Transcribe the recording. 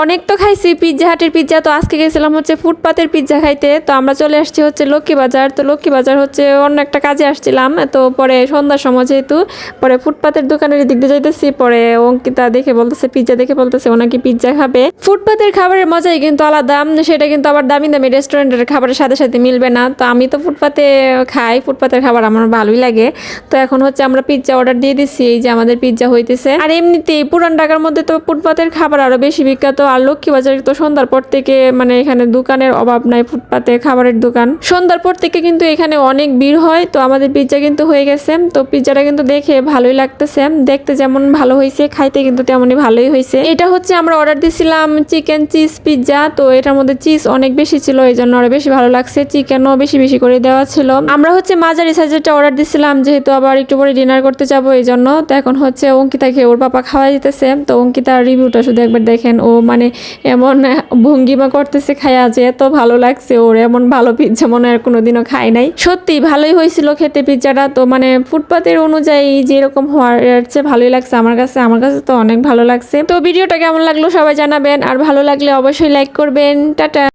অনেক তো খাইছি পিৎজা হাটের পিৎজা, তো আজকে গেছিলাম হচ্ছে ফুটপাতের পিৎজা খাইতে। তো আমরা চলে আসছি হচ্ছে লক্ষ্মীবাজার। তো লক্ষ্মীবাজার হচ্ছে অন্য একটা কাজে আসছিলাম, তো পরে সন্ধ্যার সময় যেহেতু পরে ফুটপাতের দোকানের দিক দিয়ে যাইতেছি, পরে অঙ্কিতা দেখে বলতেছে পিৎজা দেখে বলতেছে ও নাকি পিৎজা খাবে। ফুটপাতের খাবারের মজাই কিন্তু আলাদা, সেটা কিন্তু আবার দামি দামি রেস্টুরেন্টের খাবারের সাথে সাথে মিলবে না। তো আমি তো ফুটপাতে খাই, ফুটপাতের খাবার আমার ভালোই লাগে। তো এখন হচ্ছে আমরা পিৎজা অর্ডার দিয়ে দিচ্ছি, এই যে আমাদের পিৎজা হইতেছে। আর এমনিতেই পুরান ঢাকার মধ্যে তো ফুটপাতের খাবার আরো বেশি বিখ্যাত। আর লক্ষ্মীবাজারে তো সন্ধ্যার পর থেকে মানে এখানে দোকানের অভাব নাই, ফুটপাতে খাবারের দোকান সন্ধ্যার পর থেকে কিন্তু এখানে অনেক ভিড় হয়। তো আমাদের পিৎজা কিন্তু হয়ে গেছে। তো পিৎজাটা কিন্তু দেখে ভালোই লাগতেছে, দেখতে যেমন ভালো হয়েছে খাইতে কিন্তু তেমনই ভালোই হয়েছে। এটা হচ্ছে আমরা অর্ডার দিছিলাম চিকেন চিজ পিৎজা। তো এটার মধ্যে চিজ অনেক বেশি ছিল, এই জন্য আরো বেশি ভালো লাগছে। চিকেনও বেশি বেশি করে দেওয়া ছিল। আমরা হচ্ছে মাঝারি সাইজেরটা অর্ডার দিছিলাম, যেহেতু আবার একটু পরে ডিনার করতে যাবো এই জন্য। তো এখন হচ্ছে অঙ্কিতাকে ওর পাপা খাওয়াই দিতেছে। তো অঙ্কিতার রিভিউটা শুধু একবার দেখেন, ও মানে এমন ভঙ্গিমা করতেছে খায়া যে এত ভালো লাগছে ওর, এমন ভালো পিৎজা মনে হয় কোনোদিনও খাই নাই। সত্যি ভালোই হয়েছিল খেতে পিৎজাটা। তো মানে ফুটপাতের অনুযায়ী যেরকম হওয়ার চেয়ে ভালোই লাগছে আমার কাছে তো অনেক ভালো লাগছে। তো ভিডিওটা কেমন লাগলো সবাই জানাবেন, আর ভালো লাগলে অবশ্যই লাইক করবেন। টাটা।